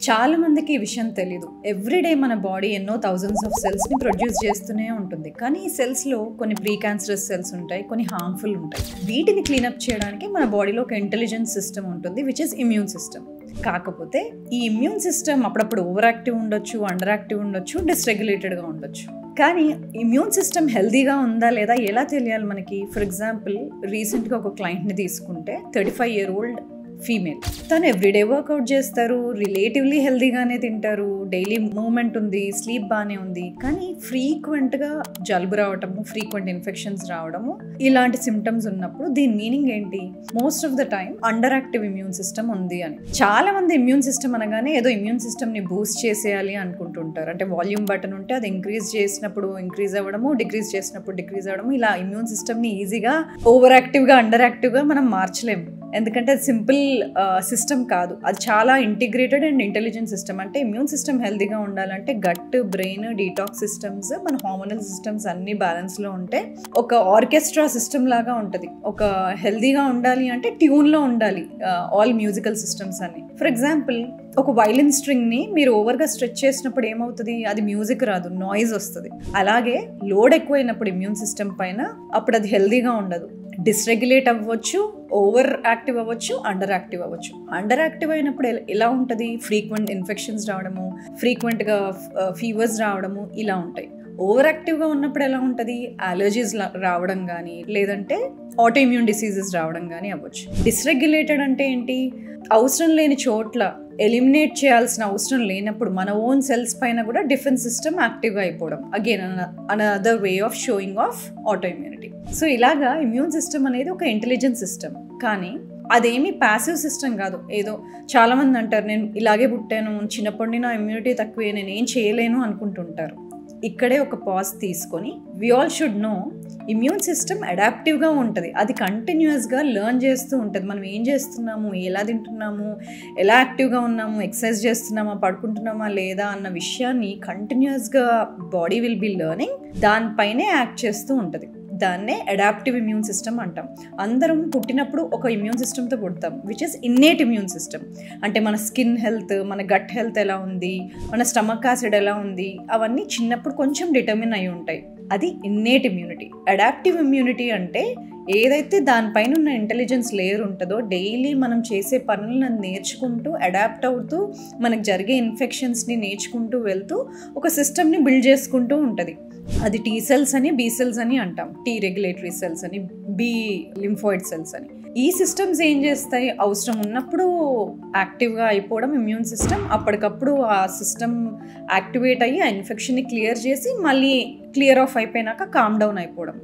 చాలా మందికి ఈ విషయం తెలీదు. ఎవ్రీడే మన బాడీ ఎన్నో థౌజండ్స్ ఆఫ్ సెల్స్ని ప్రొడ్యూస్ చేస్తూనే ఉంటుంది. కానీ ఈ సెల్స్లో కొన్ని ప్రీ క్యాన్సరస్ సెల్స్ ఉంటాయి, కొన్ని హార్మ్ఫుల్ ఉంటాయి. వీటిని క్లీనప్ చేయడానికి మన బాడీలో ఒక ఇంటెలిజెంట్ సిస్టమ్ ఉంటుంది, విచ్ ఇస్ ఇమ్యూన్ సిస్టమ్. కాకపోతే ఈ ఇమ్యూన్ సిస్టమ్ అప్పుడప్పుడు ఓవర్ యాక్టివ్ ఉండొచ్చు, అండర్ యాక్టివ్ ఉండొచ్చు, డిస్రెగ్యులేటెడ్గా ఉండొచ్చు. కానీ ఇమ్యూన్ సిస్టమ్ హెల్దీగా ఉందా లేదా ఎలా తెలియాలి మనకి? ఫర్ ఎగ్జాంపుల్, రీసెంట్గా ఒక క్లయింట్ని తీసుకుంటే 35-year-old ఫీమేల్. తను ఎవ్రీడే వర్కౌట్ చేస్తారు, రిలేటివ్లీ హెల్దీగానే తింటారు, డైలీ మూవ్మెంట్ ఉంది, స్లీప్ బాగానే ఉంది. కానీ ఫ్రీక్వెంట్గా జలుబు రావడము, ఫ్రీక్వెంట్ ఇన్ఫెక్షన్స్ రావడము, ఇలాంటి సిమ్టమ్స్ ఉన్నప్పుడు దీని మీనింగ్ ఏంటి? Most of the time under active immune system ఉంది అని. చాలా మంది ఇమ్యూన్ సిస్టమ్ అనగానే ఏదో ఇమ్యూన్ సిస్టమ్ని బూస్ట్ చేసేయాలి అనుకుంటుంటారు. అంటే వాల్యూమ్ బటన్ ఉంటే అది ఇంక్రీజ్ చేసినప్పుడు ఇంక్రీజ్ అవ్వడము, డిక్రీజ్ చేసినప్పుడు డిక్రీజ్ అవ్వడము. ఇలా ఇమ్యూన్ సిస్టమ్ని ఈజీగా ఓవర్ యాక్టివ్గా, అండర్ యాక్టివ్గా మనం మార్చలేము. ఎందుకంటే అది సింపుల్ సిస్టమ్ కాదు, అది చాలా ఇంటిగ్రేటెడ్ అండ్ ఇంటెలిజెంట్ సిస్టమ్. అంటే ఇమ్యూన్ సిస్టమ్ హెల్తీగా ఉండాలంటే గట్, బ్రెయిన్, డీటాక్స్ సిస్టమ్స్, మన హార్మోనల్ సిస్టమ్స్ అన్ని బ్యాలెన్స్లో ఉంటే ఒక ఆర్కెస్ట్రా సిస్టమ్ లాగా ఉంటుంది. ఒక హెల్తీగా ఉండాలి అంటే ట్యూన్లో ఉండాలి ఆల్ మ్యూజికల్ సిస్టమ్స్ అన్ని. ఫర్ ఎగ్జాంపుల్, ఒక వైలిన్ స్ట్రింగ్ని మీరు ఓవర్గా స్ట్రెచ్ చేసినప్పుడు ఏమవుతుంది? అది మ్యూజిక్ రాదు, నాయిస్ వస్తుంది. అలాగే లోడ్ ఎక్కువైనప్పుడు ఇమ్యూన్ సిస్టమ్ పైన అప్పుడు అది హెల్దీగా ఉండదు, డిస్రెగ్యులేట్ అవ్వచ్చు, ఓవర్ యాక్టివ్ అవ్వచ్చు, అండర్ యాక్టివ్ అవ్వచ్చు. అండర్ యాక్టివ్ అయినప్పుడు ఎలా ఉంటుంది? ఫ్రీక్వెంట్ ఇన్ఫెక్షన్స్ రావడము, ఫ్రీక్వెంట్గా ఫీవర్స్ రావడము ఇలా ఉంటాయి. ఓవర్ యాక్టివ్గా ఉన్నప్పుడు ఎలా ఉంటుంది? అలర్జీస్ రావడం కానీ, లేదంటే ఆటో ఇమ్యూన్ డిసీజెస్ రావడం కానీ అవ్వచ్చు. డిస్రెగ్యులేటెడ్ అంటే ఏంటి? అవసరం లేని చోట్ల ఎలిమినేట్ చేయాల్సిన అవసరం లేనప్పుడు మన ఓన్ సెల్స్ పైన కూడా డిఫెన్స్ సిస్టమ్ యాక్టివ్గా అయిపోవడం. Again another way of showing of auto immunity. So ఇలాగా ఇమ్యూన్ సిస్టమ్ అనేది ఒక ఇంటెలిజెంట్ సిస్టమ్. కానీ అదేమి ప్యాసివ్ సిస్టమ్ కాదు. ఏదో చాలామంది అంటారు, నేను ఇలాగే పుట్టాను, చిన్నప్పటి నా ఇమ్యూనిటీ తక్కువే, నేను ఏం చేయలేను అనుకుంటుంటారు. ఇక్కడే ఒక పాజ్ తీసుకొని we all should know, immune system అడాప్టివ్గా ఉంటుంది. అది కంటిన్యూస్గా లెర్న్ చేస్తూ ఉంటుంది. మనం ఏం చేస్తున్నాము, ఎలా తింటున్నాము, ఎలా యాక్టివ్గా ఉన్నాము, ఎక్సర్సైజ్ చేస్తున్నామా, పడుకుంటున్నామా లేదా అన్న విషయాన్ని కంటిన్యూస్గా బాడీ విల్ బి లెర్నింగ్, దానిపైనే యాక్ట్ చేస్తూ ఉంటుంది. దాన్నే అడాప్టివ్ ఇమ్యూన్ సిస్టమ్ అంటాం. అందరం పుట్టినప్పుడు ఒక ఇమ్యూన్ సిస్టమ్తో పుడతాం, which is innate immune system. అంటే మన స్కిన్ హెల్త్, మన గట్ హెల్త్ ఎలా ఉంది, మన స్టమక్ యాసిడ్ ఎలా ఉంది, అవన్నీ చిన్నప్పుడు కొంచెం డిటర్మిన్ అయి ఉంటాయి. అది ఇన్నేట్ ఇమ్యూనిటీ. అడాప్టివ్ ఇమ్యూనిటీ అంటే ఏదైతే దానిపైన ఉన్న ఇంటెలిజెన్స్ లేయర్ ఉంటుందో, డైలీ మనం చేసే పనులను నేర్చుకుంటూ, అడాప్ట్ అవుతూ, మనకు జరిగే ఇన్ఫెక్షన్స్ని నేర్చుకుంటూ వెళ్తూ ఒక సిస్టమ్ని బిల్డ్ చేసుకుంటూ ఉంటుంది. అది టీ సెల్స్ అని, బి సెల్స్ అని అంటాం. టీ రెగ్యులేటరీ సెల్స్ అని, బి లింఫాయిడ్ సెల్స్ అని. ఈ సిస్టమ్స్ ఏం చేస్తాయి? అవసరం ఉన్నప్పుడు యాక్టివ్గా అయిపోవడం ఇమ్యూన్ సిస్టమ్, అప్పటికప్పుడు ఆ సిస్టమ్ యాక్టివేట్ అయ్యి ఆ ఇన్ఫెక్షన్ని క్లియర్ చేసి మళ్ళీ క్లియర్ ఆఫ్ అయిపోయినాక కామ్ డౌన్ అయిపోవడం.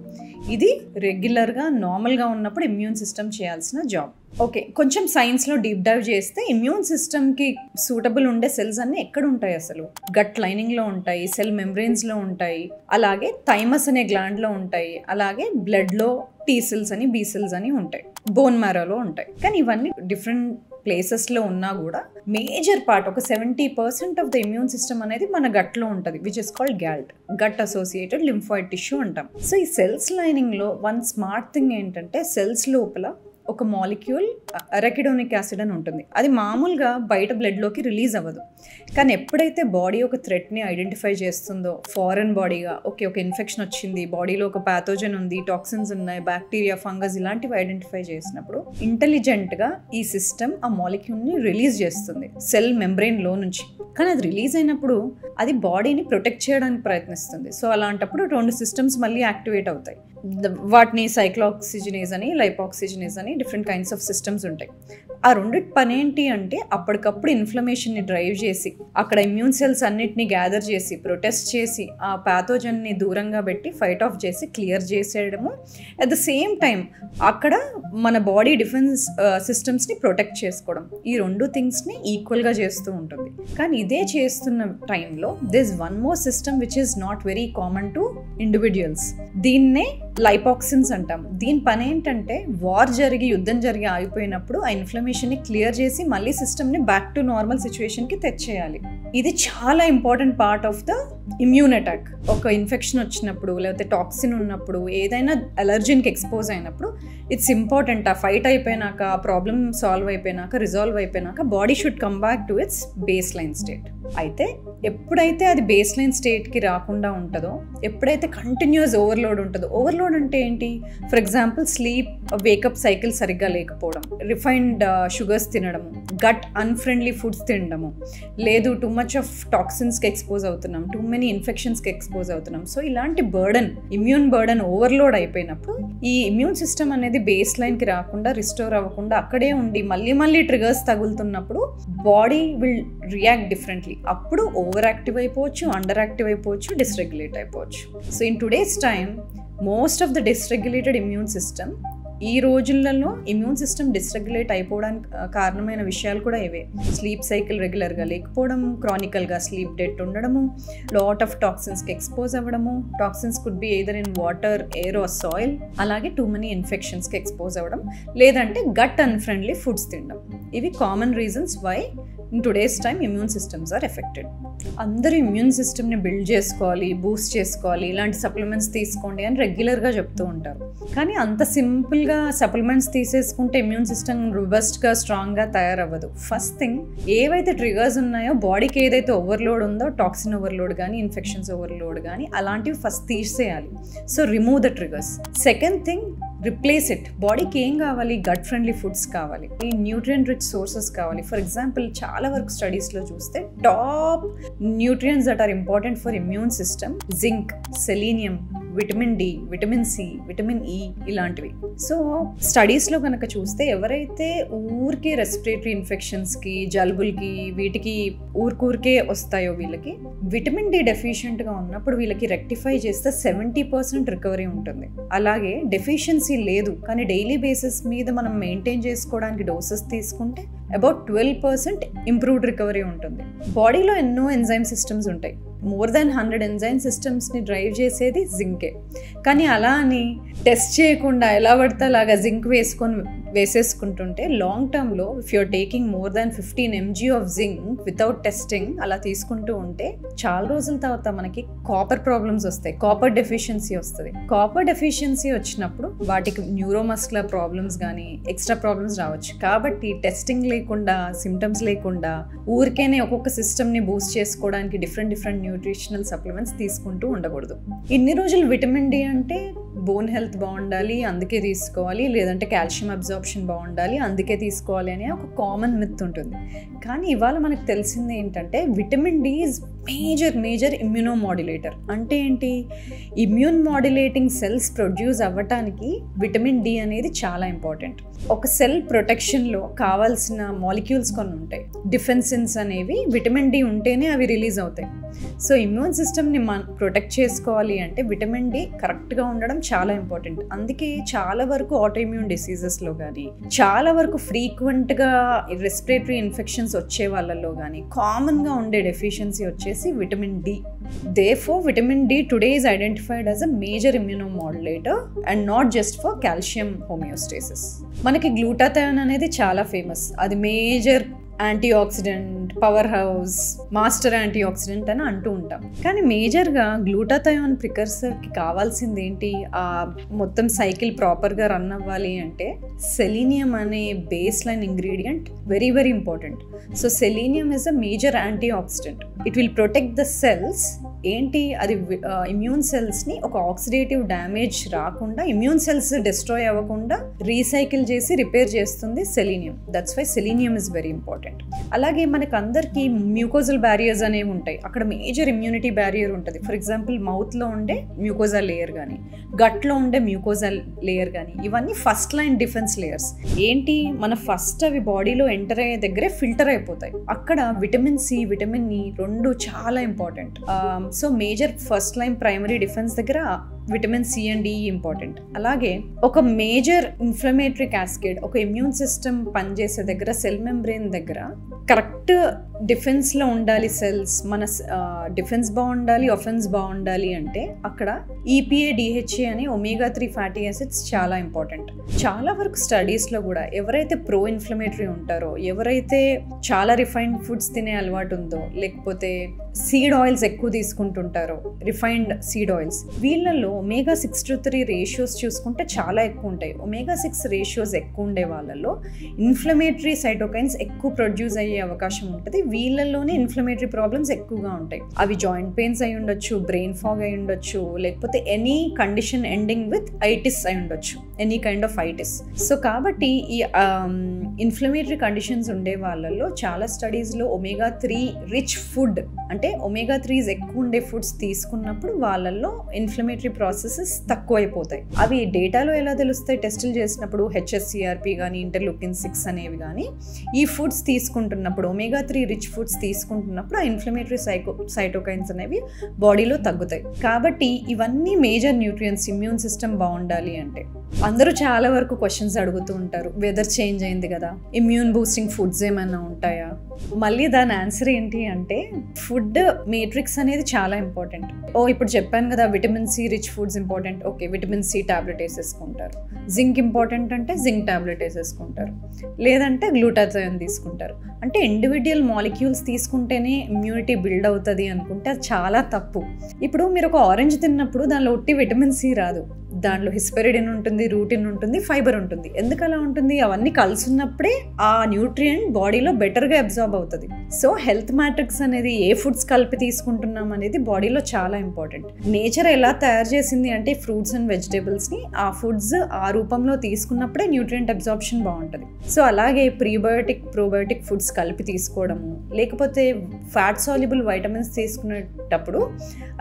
ఇది రెగ్యులర్గా నార్మల్గా ఉన్నప్పుడు ఇమ్యూన్ సిస్టమ్ చేయాల్సిన జాబ్. ఓకే, కొంచెం సైన్స్లో డీప్ డైవ్ చేస్తే ఇమ్యూన్ సిస్టమ్కి సూటబుల్ ఉండే సెల్స్ అన్నీ ఎక్కడ ఉంటాయి అసలు? గట్ లైనింగ్లో ఉంటాయి, సెల్ మెంబ్రెయిన్స్లో ఉంటాయి, అలాగే థైమస్ అనే గ్లాండ్లో ఉంటాయి, అలాగే బ్లడ్లో టీ సెల్స్ అని, బి సెల్స్ అని ఉంటాయి, బోన్ మ్యారోలో ఉంటాయి. కానీ ఇవన్నీ డిఫరెంట్ ప్లేసెస్లో ఉన్నా కూడా మేజర్ పార్ట్, ఒక 70% ఆఫ్ ద ఇమ్యూన్ సిస్టమ్ అనేది మన గట్లో ఉంటుంది, which is called GALT, gut associated lymphoid tissue అంటాం. సో ఈ సెల్స్ లైనింగ్లో వన్ స్మార్ట్ థింగ్ ఏంటంటే, సెల్స్ లోపల ఒక మాలిక్యూల్ అరకిడోనిక్ యాసిడ్ అని ఉంటుంది. అది మామూలుగా బయట బ్లడ్లోకి రిలీజ్ అవ్వదు. కానీ ఎప్పుడైతే బాడీ ఒక థ్రెట్ని ఐడెంటిఫై చేస్తుందో, ఫారెన్ బాడీగా, ఓకే ఒక ఇన్ఫెక్షన్ వచ్చింది, బాడీలో ఒక ప్యాథోజన్ ఉంది, టాక్సిన్స్ ఉన్నాయి, బ్యాక్టీరియా, ఫంగస్ ఇలాంటివి ఐడెంటిఫై చేసినప్పుడు ఇంటెలిజెంట్గా ఈ సిస్టమ్ ఆ మాలిక్యూల్ని రిలీజ్ చేస్తుంది సెల్ మెంబ్రెయిన్లో నుంచి. కానీ అది రిలీజ్ అయినప్పుడు అది బాడీని ప్రొటెక్ట్ చేయడానికి ప్రయత్నిస్తుంది. సో అలాంటప్పుడు 2 సిస్టమ్స్ మళ్ళీ యాక్టివేట్ అవుతాయి. వాటిని సైక్లోఆక్సిజనేజ్ అని, లైపోఆక్సిజనేజ్ అని డిఫరెంట్ కైండ్స్ ఆఫ్ సిస్టమ్స్ ఉంటాయి. ఆ రెండిటి పని ఏంటి అంటే, అప్పటికప్పుడు ఇన్ఫ్లమేషన్ని డ్రైవ్ చేసి, అక్కడ ఇమ్యూన్ సెల్స్ అన్నిటిని గ్యాదర్ చేసి, ప్రొటెస్ట్ చేసి, ఆ ప్యాథోజన్ని దూరంగా పెట్టి ఫైట్ ఆఫ్ చేసి క్లియర్ చేసేయడము, అట్ ద సేమ్ టైం అక్కడ మన బాడీ డిఫెన్స్ సిస్టమ్స్ని ప్రొటెక్ట్ చేసుకోవడం. ఈ 2 థింగ్స్ని ఈక్వల్గా చేస్తూ ఉంటుంది. కానీ ఇదే చేస్తున్న టైంలో this one more system which is not very common to individuals. దీన్నే లైపాక్సిన్స్ అంటాం. దీని పని ఏంటంటే యుద్ధం జరిగి ఆగిపోయినప్పుడు ఆ ఇన్ఫ్లమేషన్ని క్లియర్ చేసి మళ్ళీ సిస్టమ్ని బ్యాక్ టు నార్మల్ సిచ్యువేషన్కి తెచ్చేయాలి. ఇది చాలా important part of the immune attack. ఒక ఇన్ఫెక్షన్ వచ్చినప్పుడు లేకపోతే టాక్సిన్ ఉన్నప్పుడు ఏదైనా అలర్జీకి ఎక్స్పోజ్ అయినప్పుడు ఇట్స్ ఇంపార్టెంట్. ఆ ఫైట్ అయిపోయినాక, ఆ ప్రాబ్లమ్ సాల్వ్ అయిపోయినాక, రిజాల్వ్ అయిపోయినాక body should come back to it's base line state. అయితే ఎప్పుడైతే అది బేస్ లైన్ స్టేట్కి రాకుండా ఉంటుందో, ఎప్పుడైతే కంటిన్యూస్ ఓవర్లోడ్ ఉంటుందో, ఓవర్లోడ్ అంటే ఏంటి? For example sleep wake up cycle సరిగ్గా లేకపోవడం, రిఫైన్డ్ షుగర్స్ తినడము, గట్ అన్ఫ్రెండ్లీ ఫుడ్స్ తినడము, లేదు టూ మచ్ ఆఫ్ టాక్సిన్స్కి ఎక్స్పోజ్ అవుతున్నాం, టూ మెనీ ఇన్ఫెక్షన్స్కి ఎక్స్పోజ్ అవుతున్నాం. సో ఇలాంటి బర్డన్, ఇమ్యూన్ బర్డన్ ఓవర్లోడ్ అయిపోయినప్పుడు ఈ ఇమ్యూన్ సిస్టమ్ అనేది బేస్ లైన్కి రాకుండా, రిస్టోర్ అవ్వకుండా అక్కడే ఉండి మళ్ళీ ట్రిగర్స్ తగులుతున్నప్పుడు బాడీ విల్ రియాక్ట్ డిఫరెంట్లీ. అప్పుడు ఓవర్ యాక్టివ్ అయిపోవచ్చు, అండర్ యాక్టివ్ అయిపోవచ్చు, డిస్రెగ్యులేట్ అయిపోవచ్చు. So in today's time most of the dysregulated immune system, ఈ రోజులలో ఇమ్యూన్ సిస్టమ్ డిస్రెగ్యులేట్ అయిపోవడానికి కారణమైన విషయాలు కూడా ఇవే. స్లీప్ సైకిల్ రెగ్యులర్గా లేకపోవడం, క్రానికల్గా స్లీప్ డెట్ ఉండడము, లాట్ ఆఫ్ టాక్సిన్స్కి ఎక్స్పోజ్ అవ్వడము, toxins could be either in water, air or soil, అలాగే టూ మెనీ ఇన్ఫెక్షన్స్కి ఎక్స్పోజ్ అవ్వడం, లేదంటే గట్ అన్ఫ్రెండ్లీ ఫుడ్స్ తినడం. ఇవి common reasons why in today's time immune systems are affected. అందరూ ఇమ్యూన్ సిస్టమ్ని బిల్డ్ చేసుకోవాలి, బూస్ట్ చేసుకోవాలి, ఇలాంటి సప్లిమెంట్స్ తీసుకోండి అని రెగ్యులర్గా చెప్తూ ఉంటారు. కానీ అంత సింపుల్గా సప్లిమెంట్స్ తీసేసుకుంటే ఇమ్యూన్ సిస్టమ్ robustగా, స్ట్రాంగ్గా తయారవ్వదు. ఫస్ట్ థింగ్, ఏవైతే ట్రిగర్స్ ఉన్నాయో, బాడీకి ఏదైతే ఓవర్లోడ్ ఉందో, టాక్సిన్ ఓవర్లోడ్ కానీ, ఇన్ఫెక్షన్స్ ఓవర్లోడ్ కానీ, అలాంటివి ఫస్ట్ తీసేయాలి. So remove the triggers. Second thing, replace it. బాడీకి ఏం కావాలి? గట్ ఫ్రెండ్లీ ఫుడ్స్ కావాలి, ఈ న్యూట్రియంట్ రిచ్ సోర్సెస్ కావాలి. ఫర్ ఎగ్జాంపుల్, చాలా వరకు స్టడీస్లో చూస్తే top nutrients that are important for immune system zinc, selenium, vitamin D, vitamin C, vitamin E, ఇలాంటివి. సో స్టడీస్లో కనుక చూస్తే ఎవరైతే ఊరికే రెస్పిరేటరీ ఇన్ఫెక్షన్స్కి, జలుబులకి, వీటికి ఊరికే వస్తాయో, వీళ్ళకి విటమిన్ డి డెఫిషియెంట్గా ఉన్నప్పుడు వీళ్ళకి రెక్టిఫై చేస్తే 70% రికవరీ ఉంటుంది. అలాగే డెఫిషియన్సీ లేదు కానీ డైలీ బేసిస్ మీద మనం మెయింటైన్ చేసుకోవడానికి డోసెస్ తీసుకుంటే అబౌట్ 12% ఇంప్రూవ్డ్ రికవరీ ఉంటుంది. బాడీలో ఎన్నో ఎంజైమ్ సిస్టమ్స్ ఉంటాయి. మోర్ దాన్ 100 ఎంజైమ్ సిస్టమ్స్ని డ్రైవ్ చేసేది జింకే. కానీ అలా అని టెస్ట్ చేయకుండా ఎలా పడితే అలాగా జింక్ వేసేసుకుంటుంటే లాంగ్ టర్మ్లో if you're taking more than 15 mg of zinc without testing అలా తీసుకుంటూ ఉంటే చాలా రోజుల తర్వాత మనకి కాపర్ ప్రాబ్లమ్స్ వస్తాయి, కాపర్ డెఫిషియన్సీ వస్తుంది. కాపర్ డెఫిషియన్సీ వచ్చినప్పుడు వాటికి న్యూరోమస్కులర్ ప్రాబ్లమ్స్ కానీ ఎక్స్ట్రా ప్రాబ్లమ్స్ రావచ్చు. కాబట్టి టెస్టింగ్ లేకుండా, సిమ్టమ్స్ లేకుండా ఊరికేనే ఒక్కొక్క సిస్టమ్ని బూస్ట్ చేసుకోవడానికి డిఫరెంట్ న్యూట్రిషనల్ సప్లిమెంట్స్ తీసుకుంటూ ఉండకూడదు. ఇన్ని రోజులు విటమిన్ డి అంటే బోన్ హెల్త్ బాగుండాలి అందుకే తీసుకోవాలి, లేదంటే కాల్షియం అబ్జార్ప్షన్ బాగుండాలి అందుకే తీసుకోవాలి అనే ఒక కామన్ మిత్ ఉంటుంది. కానీ ఇవాళ మనకు తెలిసింది ఏంటంటే విటమిన్ డి ఈజ్ మేజర్ ఇమ్యూనోమాడ్యులేటర్. అంటే ఏంటి? ఇమ్యూన్ మాడ్యులేటింగ్ సెల్స్ ప్రొడ్యూస్ అవ్వటానికి విటమిన్ డి అనేది చాలా ఇంపార్టెంట్. ఒక సెల్ ప్రొటెక్షన్లో కావాల్సిన మాలిక్యూల్స్ కొన్ని ఉంటాయి, డిఫెన్సిన్స్ అనేవి విటమిన్ డి ఉంటేనే అవి రిలీజ్ అవుతాయి. సో ఇమ్యూన్ సిస్టమ్ని ప్రొటెక్ట్ చేసుకోవాలి అంటే విటమిన్ డి కరెక్ట్గా ఉండడం చాలా ఇంపార్టెంట్. అందుకే చాలా వరకు ఆటోఇమ్యూన్ డిసీజెస్లో కానీ, చాలా వరకు ఫ్రీక్వెంట్గా రెస్పిరేటరీ ఇన్ఫెక్షన్స్ వచ్చే వాళ్ళలో కానీ కామన్గా ఉండే డెఫిషియన్సీ వచ్చేసి vitamin D. Therefore, vitamin D today is identified as a major immunomodulator and not just for calcium homeostasis. మనకి గ్లూటాథయోన్ అనేది చాలా ఫేమస్. అది major anti oxidant, power house, master anti oxidant అని అంటూ ఉంటాం. కానీ మేజర్గా గ్లూటాథయోన్ ప్రికర్సర్కి కావాల్సింది ఏంటి? ఆ మొత్తం సైకిల్ ప్రాపర్గా రన్ అవ్వాలి అంటే సెలీనియం అనే baseline ingredient very important. So selenium is a major antioxidant. It will protect the cells. ఏంటి అది? ఇమ్యూన్ సెల్స్ని ఒక ఆక్సిడేటివ్ డ్యామేజ్ రాకుండా, ఇమ్యూన్ సెల్స్ డిస్ట్రాయ్ అవ్వకుండా రీసైకిల్ చేసి రిపేర్ చేస్తుంది selenium. That's why selenium is very important. అలాగే మనకు అందరికీ మ్యూకోజల్ బ్యారియర్స్ అనేవి ఉంటాయి. అక్కడ మేజర్ ఇమ్యూనిటీ బ్యారియర్ ఉంటుంది. ఫర్ ఎగ్జాంపుల్ మౌత్లో ఉండే మ్యూకోజా లేయర్ కానీ, గట్లో ఉండే మ్యూకోజా లేయర్ కానీ, ఇవన్నీ ఫస్ట్ లైన్ డిఫెన్స్ లేయర్స్. ఏంటి? మన ఫస్ట్ అవి బాడీలో ఎంటర్ అయ్యే దగ్గరే ఫిల్టర్ అయిపోతాయి. అక్కడ విటమిన్ సి, విటమిన్ ఈ రెండు చాలా important. So major first line primary defence దగ్గర విటమిన్ సి అండ్ ఈ ఇంపార్టెంట్. అలాగే ఒక మేజర్ ఇన్ఫ్లమేటరీ క్యాస్కేడ్, ఒక ఇమ్యూన్ సిస్టమ్ పనిచేసే దగ్గర, సెల్ మెంబ్రెయిన్ దగ్గర కరెక్ట్ డిఫెన్స్లో ఉండాలి సెల్స్, మన డిఫెన్స్ బాగుండాలి, ఒఫెన్స్ బాగుండాలి అంటే అక్కడ EPA DHA అని omega-3 ఫ్యాటీ యాసిడ్స్ చాలా ఇంపార్టెంట్. చాలా వరకు స్టడీస్లో కూడా ఎవరైతే ప్రో ఇన్ఫ్లమేటరీ ఉంటారో, ఎవరైతే చాలా రిఫైన్డ్ ఫుడ్స్ తినే అలవాటు ఉందో, లేకపోతే సీడ్ ఆయిల్స్ ఎక్కువ తీసుకుంటుంటారో, రిఫైన్డ్ సీడ్ ఆయిల్స్, వీళ్ళల్లో omega-6-3 రేషియోస్ చూసుకుంటే చాలా ఎక్కువ ఉంటాయి. omega-6 రేషియోస్ ఎక్కువ ఉండే వాళ్ళలో ఇన్ఫ్లమేటరీ సైటోకైన్స్ ఎక్కువ ప్రొడ్యూస్ అయ్యే అవకాశం ఉంటుంది. వీళ్ళల్లోనే ఇన్ఫ్లమేటరీ ప్రాబ్లమ్స్ ఎక్కువగా ఉంటాయి. అవి జాయింట్ పెయిన్స్ అయి ఉండొచ్చు, బ్రెయిన్ ఫాగ్ అయి ఉండొచ్చు, లేకపోతే ఎనీ కండిషన్ ఎండింగ్ విత్ ఐటిస్ అయి ఉండొచ్చు, ఎనీ కైండ్ ఆఫ్ ఐటిస్. సో కాబట్టి ఈ ఇన్ఫ్లమేటరీ కండిషన్స్ ఉండే వాళ్ళల్లో చాలా స్టడీస్లో omega-3 రిచ్ ఫుడ్ అంటే omega-3s ఎక్కువ ఉండే ఫుడ్స్ తీసుకున్నప్పుడు వాళ్ళల్లో ఇన్ఫ్లమేటరీ ప్రాసెసెస్ తక్కువైపోతాయి. అవి డేటాలో ఎలా తెలుస్తాయి? టెస్టులు చేసినప్పుడు HSCRP కానీ ఇంటర్లూకిన్ 6 అనేవి కానీ ఈ ఫుడ్స్ తీసుకుంటున్నప్పుడు, omega-3 రిచ్ ఫుడ్స్ తీసుకుంటున్నప్పుడు ఆ ఇన్ఫ్లమేటరీ సైటోకైన్స్ అనేవి బాడీలో తగ్గుతాయి. కాబట్టి ఇవన్నీ మేజర్ న్యూట్రియంట్స్ ఇమ్యూన్ సిస్టమ్ బాగుండాలి అంటే. అందరూ చాలా వరకు క్వశ్చన్స్ అడుగుతూ ఉంటారు, వెదర్ చేంజ్ అయింది కదా, ఇమ్యూన్ బూస్టింగ్ ఫుడ్స్ ఏమైనా ఉంటాయా? మళ్ళీ దాని ఆన్సర్ ఏంటి అంటే ఫుడ్ మేట్రిక్స్ అనేది చాలా ఇంపార్టెంట్. ఇప్పుడు చెప్పాను కదా vitamin C rich foods important. Okay, vitamin C tablet వేసేసుకుంటారు. జింక్ ఇంపార్టెంట్ అంటే జింక్ టాబ్లెట్ వేసేసుకుంటారు, లేదంటే గ్లూటాథయోన్ తీసుకుంటారు. అంటే ఇండివిజువల్ మాలిక్యూల్స్ తీసుకుంటేనే ఇమ్యూనిటీ బిల్డ్ అవుతుంది అనుకుంటే అది చాలా తప్పు. ఇప్పుడు మీరు ఒక ఆరెంజ్ తిన్నప్పుడు దానిలో ఒట్టి విటమిన్ C రాదు, దాంట్లో హిస్పెరిడిన్ ఉంటుంది, రూటిన్ ఉంటుంది, ఫైబర్ ఉంటుంది. ఎందుకు అలా ఉంటుంది? అవన్నీ కలిసి ఉన్నప్పుడే ఆ న్యూట్రియంట్ బాడీలో బెటర్గా అబ్జార్బ్ అవుతుంది. సో హెల్త్ మ్యాట్రిక్స్ అనేది ఏ ఫుడ్స్ కలిపి తీసుకుంటున్నాం అనేది బాడీలో చాలా ఇంపార్టెంట్. నేచర్ ఎలా తయారు చేసింది అంటే ఫ్రూట్స్ అండ్ వెజిటేబుల్స్ని ఆ ఫుడ్స్ ఆ రూపంలో తీసుకున్నప్పుడే న్యూట్రియంట్ అబ్జార్ప్షన్ బాగుంటుంది. సో అలాగే ప్రీబయోటిక్ ప్రోబయోటిక్ ఫుడ్స్ కలిపి తీసుకోవడము, లేకపోతే ఫ్యాట్ సాల్యుబుల్ వైటమిన్స్ తీసుకునేటప్పుడు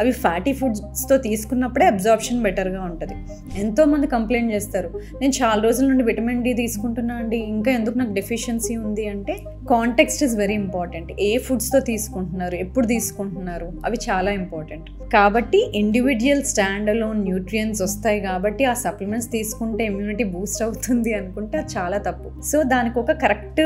అవి ఫ్యాటీ ఫుడ్స్తో తీసుకున్నప్పుడే అబ్జార్ప్షన్ బెటర్గా ఉంటుంది. ఎంతోమంది కంప్లైంట్ చేస్తారు, నేను చాలా రోజుల నుండి విటమిన్ D తీసుకుంటున్నా అండి, ఇంకా ఎందుకు నాకు డెఫిషియన్సీ ఉంది అంటే కాంటెక్స్ట్ ఇస్ వెరీ ఇంపార్టెంట్. ఏ ఫుడ్స్తో తీసుకుంటున్నారు, ఎప్పుడు తీసుకుంటున్నారు, అవి చాలా ఇంపార్టెంట్. కాబట్టి ఇండివిజువల్ స్టాండ్ అలోన్ న్యూట్రియంట్స్ వస్తాయి కాబట్టి ఆ సప్లిమెంట్స్ తీసుకుంటే ఇమ్యూనిటీ బూస్ట్ అవుతుంది అనుకుంటే అది చాలా తప్పు. సో దానికి ఒక కరెక్ట్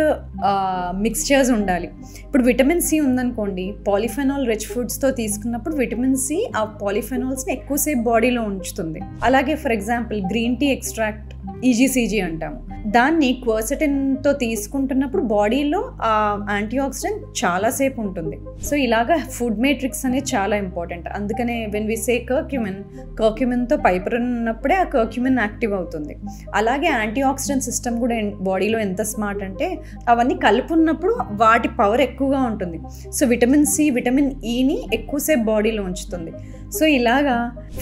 మిక్స్చర్స్ ఉండాలి. ఇప్పుడు విటమిన్ C ఉందనుకోండి, పాలిఫెనాల్ రిచ్ ఫుడ్స్తో తీసుకున్నప్పుడు విటమిన్ C ఆ పాలిఫెనాల్స్ని ఎక్కువసేపు బాడీలో ఉంచుతుంది. అలాగే for example green tea extract EGCG అంటాము, దాన్ని క్వర్సెటిన్తో తీసుకుంటున్నప్పుడు బాడీలో ఆ యాంటీ ఆక్సిడెంట్ చాలాసేపు ఉంటుంది. సో ఇలాగా ఫుడ్ మేట్రిక్స్ అనేది చాలా ఇంపార్టెంట్. అందుకనే వెన్ వి సే కర్క్యూమిన్తో పైపరిన్ ఉన్నప్పుడే ఆ కర్క్యూమిన్ యాక్టివ్ అవుతుంది. అలాగే యాంటీ ఆక్సిడెంట్ సిస్టమ్ కూడా బాడీలో ఎంత స్మార్ట్ అంటే అవన్నీ కలుపున్నప్పుడు వాటి పవర్ ఎక్కువగా ఉంటుంది. సో విటమిన్ C, విటమిన్ Eని ఎక్కువసేపు బాడీలో ఉంచుతుంది. సో ఇలాగా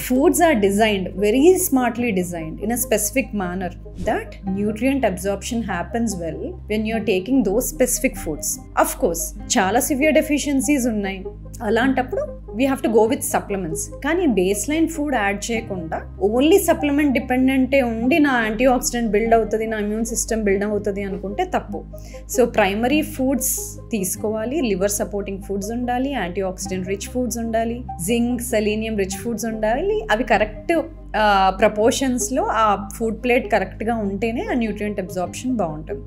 foods are designed very smartly designed in a specific manner that nutrient absorption happens well when you're taking those specific foods. Of course చాలా సివియర్ డెఫిషియన్సీస్ ఉన్నాయి, అలాంటప్పుడు we have to go with supplements. కానీ base line food add చేయకుండా only supplement డిపెండెంటే ఉండి నా anti oxidant build అవుతుంది, నా immune system build అవుతుంది అనుకుంటే తప్పు. సో ప్రైమరీ ఫుడ్స్ తీసుకోవాలి, లివర్ సపోర్టింగ్ ఫుడ్స్ ఉండాలి, యాంటీ ఆక్సిడెంట్ రిచ్ ఫుడ్స్ ఉండాలి, జింక్ సెలీనియం రిచ్ ఫుడ్స్ ఉండాలి. అవి కరెక్ట్ ప్రపోర్షన్స్లో ఆ ఫుడ్ ప్లేట్ కరెక్ట్గా ఉంటేనే ఆ న్యూట్రియంట్ అబ్జార్ప్షన్ బాగుంటుంది.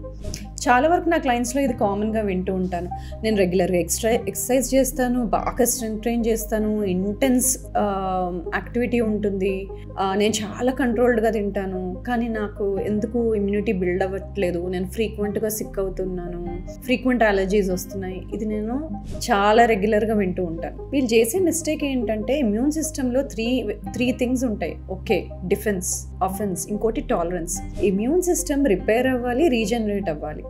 చాలా వరకు నా క్లయింట్స్లో ఇది కామన్గా వింటూ ఉంటాను, నేను రెగ్యులర్గా ఎక్సర్సైజ్ చేస్తాను, బాగా స్ట్రెంత్ ట్రైన్ చేస్తాను, ఇంటెన్స్ యాక్టివిటీ ఉంటుంది, నేను చాలా కంట్రోల్డ్గా తింటాను, కానీ నాకు ఎందుకు ఇమ్యూనిటీ బిల్డ్ అవ్వట్లేదు, నేను ఫ్రీక్వెంట్గా సిక్ అవుతున్నాను, ఫ్రీక్వెంట్ అలర్జీస్ వస్తున్నాయి. ఇది నేను చాలా రెగ్యులర్గా వింటూ ఉంటాను. వీళ్ళు చేసే మిస్టేక్ ఏంటంటే ఇమ్యూన్ సిస్టంలో త్రీ థింగ్స్ ఉంటాయి. ఓకే, డిఫెన్స్, అఫెన్స్, ఇంకోటి టాలరెన్స్. ఇమ్యూన్ సిస్టమ్ రిపేర్ అవ్వాలి, రీజనరేట్ అవ్వాలి.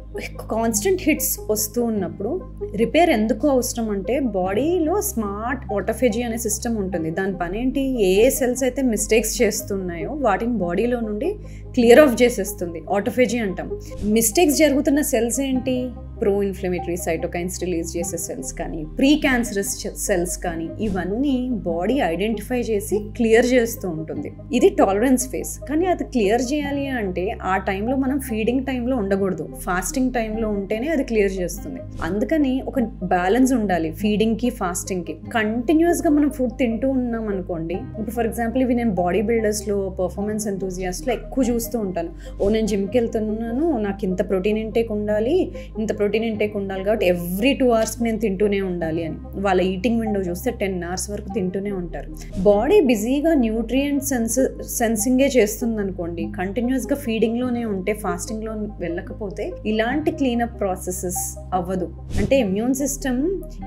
కాన్స్టెంట్ హిట్స్ వస్తూ ఉన్నప్పుడు రిపేర్ ఎందుకు అవసరం అంటే బాడీలో స్మార్ట్ ఆటోఫేజీ అనే సిస్టమ్ ఉంటుంది. దాని పని ఏంటి, ఏ సెల్స్ అయితే మిస్టేక్స్ చేస్తున్నాయో వాటిని బాడీలో నుండి క్లియర్ ఆఫ్ చేసేస్తుంది, ఆటోఫేజీ అంటాం. మిస్టేక్స్ జరుగుతున్న సెల్స్ ఏంటి, ప్రో ఇన్ఫ్లమేటరీ సైటోకైన్స్ రిలీజ్ చేసే సెల్స్ కానీ, ప్రీ క్యాన్సరస్ సెల్స్ కానీ, ఇవన్నీ బాడీ ఐడెంటిఫై చేసి క్లియర్ చేస్తూ ఉంటుంది. ఇది టాలరెన్స్ ఫేస్. కానీ అది క్లియర్ చేయాలి అంటే ఆ టైంలో మనం ఫీడింగ్ టైంలో ఉండకూడదు, ఫాస్టింగ్ టైంలో ఉంటేనే అది క్లియర్ చేస్తుంది. అందుకని ఒక బ్యాలెన్స్ ఉండాలి ఫీడింగ్కి ఫాస్టింగ్కి. కంటిన్యూస్గా మనం ఫుడ్ తింటూ ఉన్నాం అనుకోండి, ఇప్పుడు ఫర్ ఎగ్జాంపుల్ ఇవి నేను బాడీ బిల్డర్స్లో, పర్ఫార్మెన్స్ ఎంతూజియాస్ట్లో ఎక్కువ చూస్తూ ఉంటాను. నేను జిమ్కి వెళ్తున్నాను, నాకు ఇంత ప్రోటీన్ ఇంటేక్ ఉండాలి, ఇంత ప్రోటీన్ ఇంటేక్ ఉండాలి కాబట్టి ఎవ్రీ 2 అవర్స్కి నేను తింటూనే ఉండాలి అని. వాళ్ళ ఈటింగ్ విండో చూస్తే 10 అవర్స్ వరకు తింటూనే ఉంటారు. బాడీ బిజీగా న్యూట్రియంట్ సెన్సింగే చేస్తుంది అనుకోండి, కంటిన్యూస్గా ఫీడింగ్లోనే ఉంటే, ఫాస్టింగ్లో వెళ్ళకపోతే ఇలాంటి క్లీనప్ ప్రాసెసెస్ అవ్వదు. అంటే ఇమ్యూన్ సిస్టమ్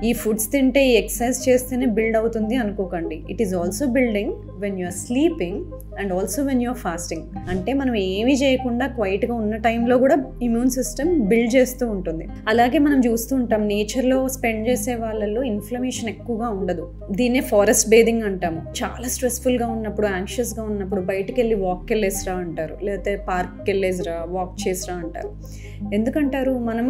ఈ ఫుడ్స్ తింటే, ఈ ఎక్సర్సైజ్ చేస్తేనే బిల్డ్ అవుతుంది అనుకోకండి. It is also building when you are sleeping and also when you are fasting. అంటే మనం ఏమీ చేయకుండా క్వైట్గా ఉన్న టైంలో కూడా ఇమ్యూన్ సిస్టమ్ బిల్డ్ చేస్తూ ఉంటుంది. అలాగే మనం చూస్తూ ఉంటాం, నేచర్లో స్పెండ్ చేసే వాళ్ళల్లో ఇన్ఫ్లమేషన్ ఎక్కువగా ఉండదు. దీన్నే ఫారెస్ట్ బేదింగ్ అంటాము. చాలా స్ట్రెస్ఫుల్గా ఉన్నప్పుడు, యాంగ్షియస్గా ఉన్నప్పుడు బయటికి వెళ్ళి వాక్కి వెళ్ళేసిరా అంటారు, లేకపోతే పార్క్కి వెళ్ళేసిరా, వాక్ చేసిరా అంటారు. ఎందుకంటారు? మనం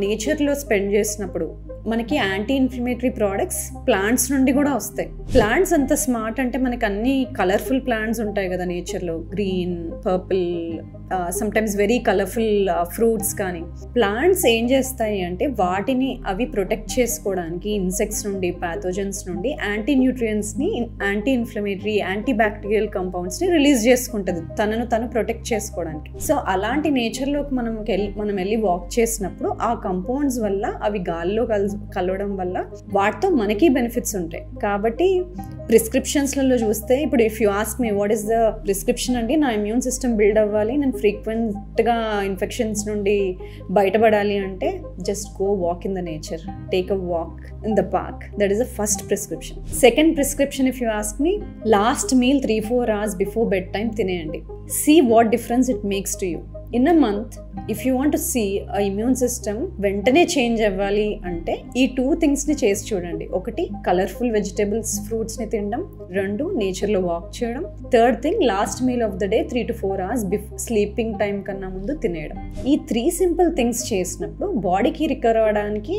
నేచర్లో స్పెండ్ చేసినప్పుడు మనకి యాంటీ ఇన్ఫ్లమేటరీ ప్రోడక్ట్స్ ప్లాంట్స్ నుండి కూడా వస్తాయి. ప్లాంట్స్ అంత స్మార్ట్ అంటే మనకి అన్ని కలర్ఫుల్ ప్లాంట్స్ ఉంటాయి కదా నేచర్లో, green, purple, sometimes very colourful fruits. కానీ ప్లాంట్స్ ఏం చేస్తాయి అంటే వాటిని అవి ప్రొటెక్ట్ చేసుకోవడానికి ఇన్సెక్ట్స్ నుండి, ప్యాథోజన్స్ నుండి యాంటీ న్యూట్రియంట్స్ని, యాంటీ ఇన్ఫ్లమేటరీ, యాంటీ బ్యాక్టీరియల్ కంపౌండ్స్ని రిలీజ్ చేసుకుంటుంది తనను తను ప్రొటెక్ట్ చేసుకోవడానికి. సో అలాంటి నేచర్లోకి మనం వెళ్ళి వాక్ చేసినప్పుడు ఆ కంపౌండ్స్ వల్ల, అవి గాల్లో కలవడం వల్ల వాటితో మనకి బెనిఫిట్స్ ఉంటాయి. కాబట్టి ప్రిస్క్రిప్షన్స్లలో చూస్తే, ఇప్పుడు if you ask me what is the prescription అండి, నా ఇమ్యూన్ సిస్టమ్ బిల్డ్ అవ్వాలి, నేను ఫ్రీక్వెంట్గా ఇన్ఫెక్షన్స్ నుండి బయటపడాలి అంటే just go walk in the nature, take a walk in the park. That is the first prescription. Second prescription if you ask me, last meal 3-4 hours before bed time తినేయండి. See what difference it makes to you. In a month if you want to see a immune system వెంటనే change అవ్వాలి అంటే ఈ 2 థింగ్స్ని చేసి చూడండి. ఒకటి, colourful vegetables, ఫ్రూట్స్ని తినడం. 2, నేచర్లో వాక్ చేయడం. 3rd thing, last meal of the day 3-4 hours sleeping time కన్నా ముందు తినేయడం. ఈ 3 సింపుల్ థింగ్స్ చేసినప్పుడు బాడీకి రికవర్ అవ్వడానికి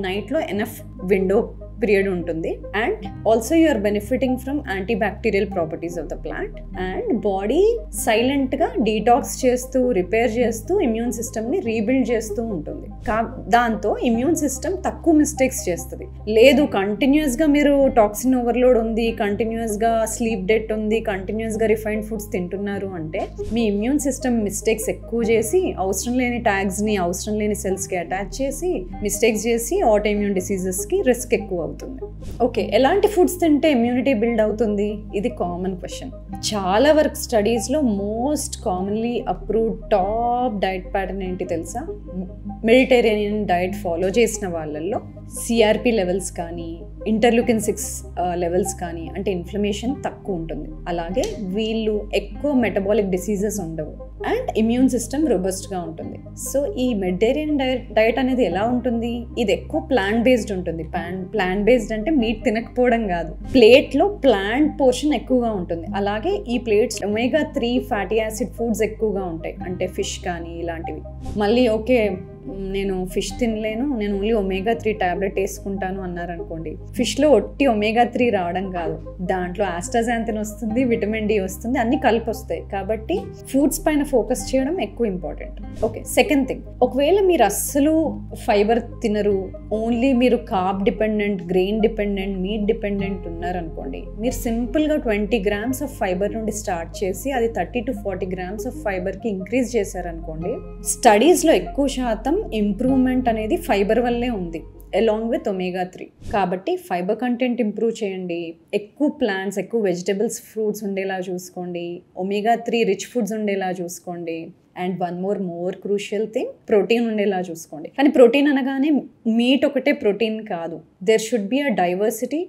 నైట్లో ఎనఫ్ విండో పీరియడ్ ఉంటుంది. And also you are benefiting from antibacterial properties of the plant. And body సైలెంట్గా డీటాక్స్ చేస్తూ, రిపేర్ చేస్తూ ఇమ్యూన్ సిస్టమ్ని రీబిల్డ్ చేస్తూ ఉంటుంది. దాంతో ఇమ్యూన్ సిస్టమ్ తక్కువ మిస్టేక్స్ చేస్తుంది. లేదు, కంటిన్యూస్గా మీరు టాక్సిన్ ఓవర్లోడ్ ఉంది, కంటిన్యూస్గా స్లీప్ డెట్ ఉంది, కంటిన్యూస్గా రిఫైన్డ్ ఫుడ్స్ తింటున్నారు అంటే మీ ఇమ్యూన్ సిస్టమ్ మిస్టేక్స్ ఎక్కువ చేసి, అవసరం లేని ట్యాగ్స్ని, అవసరం లేని సెల్స్కి అటాచ్ చేసి, మిస్టేక్స్ చేసి ఆటో ఇమ్యూన్ డిసీజెస్కి రిస్క్ ఎక్కువ అవుతుంది. ఓకే, ఎలాంటి ఫుడ్స్ తింటే ఇమ్యూనిటీ బిల్డ్ అవుతుంది? ఇది కామన్ క్వశ్చన్. చాలా వరకు స్టడీస్లో most commonly approved top diet pattern ఏంటి తెలుసా? మెడిటేరియన్ డైట్ ఫాలో చేసిన వాళ్ళల్లో సిఆర్పి లెవెల్స్ కానీ, ఇంటర్లూకిన్ 6 లెవెల్స్ కానీ, అంటే ఇన్ఫ్లమేషన్ తక్కువ ఉంటుంది. అలాగే వీళ్ళు ఎక్కువ మెటబాలిక్ డిసీజెస్ ఉండవు అండ్ ఇమ్యూన్ సిస్టమ్ రోబస్ట్గా ఉంటుంది. సో ఈ మెడిటేరియన్ డైట్ అనేది ఎలా ఉంటుంది? ఇది ఎక్కువ ప్లాంట్ బేస్డ్ ఉంటుంది. ప్లాంట్ బేస్డ్ అంటే మీట్ తినకపోవడం కాదు, ప్లేట్లో ప్లాంట్ పోర్షన్ ఎక్కువగా ఉంటుంది. అలాగే ఈ plates omega 3 fatty acid foods ఎక్కువగా ఉంటాయి, అంటే ఫిష్ కానీ ఇలాంటివి. మళ్ళీ ఓకే, నేను ఫిష్ తినలేను, నేను ఓన్లీ ఒమేగా 3 టాబ్లెట్ వేసుకుంటాను అన్నారనుకోండి, ఫిష్లో ఒట్టి ఒమేగా 3 రావడం కాదు, దాంట్లో ఆస్ట్రాజాంతిన్ వస్తుంది, విటమిన్ డి వస్తుంది, అన్ని కలిపి వస్తాయి. కాబట్టి ఫుడ్స్ పైన ఫోకస్ చేయడం ఎక్కువ ఇంపార్టెంట్. ఓకే, సెకండ్ థింగ్, ఒకవేళ మీరు అస్సలు ఫైబర్ తినరు, ఓన్లీ మీరు carb dependent, grain dependent, meet dependent ఉన్నారనుకోండి, మీరు సింపుల్గా 20 grams ఆఫ్ ఫైబర్ నుండి స్టార్ట్ చేసి అది 30 to 40 grams ఆఫ్ ఫైబర్కి ఇంక్రీజ్ చేశారనుకోండి, స్టడీస్లో ఎక్కువ శాతం ఇంప్రూవ్మెంట్ అనేది ఫైబర్ వల్లే ఉంది, అలాంగ్ విత్ ఒమేగా 3. కాబట్టి ఫైబర్ కంటెంట్ ఇంప్రూవ్ చేయండి, ఎక్కువ ప్లాంట్స్, ఎక్కువ వెజిటబుల్స్, ఫ్రూట్స్ ఉండేలా చూసుకోండి, ఒమేగా 3 రిచ్ ఫుడ్స్ ఉండేలా చూసుకోండి. And one more crucial thing, protein ఉండేలా చూసుకోండి. కానీ ప్రోటీన్ అనగానే మీట్ ఒకటే ప్రోటీన్ కాదు, there should be a diversity.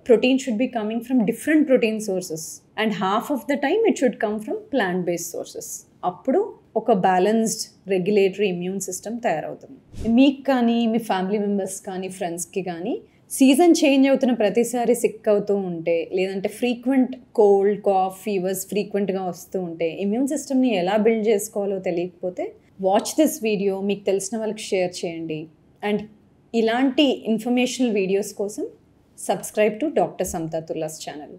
Protein should be coming from different protein sources and half of the time it should come from plant based sources. అప్పుడు ఒక balanced regulatory immune system తయారవుతుంది. మీకు కానీ, మీ family members కానీ, ఫ్రెండ్స్కి కానీ season change అవుతున్న ప్రతిసారి సిక్ అవుతూ ఉంటే, లేదంటే ఫ్రీక్వెంట్ కోల్డ్, కాఫ్, ఫీవర్స్ ఫ్రీక్వెంట్గా వస్తూ ఉంటే, ఇమ్యూన్ సిస్టమ్ని ఎలా బిల్డ్ చేసుకోవాలో తెలియకపోతే వాచ్ దిస్ వీడియో, మీకు తెలిసిన వాళ్ళకి షేర్ చేయండి. అండ్ ఇలాంటి ఇన్ఫర్మేషనల్ వీడియోస్ కోసం subscribe to doctor Samatha Tulla's channel.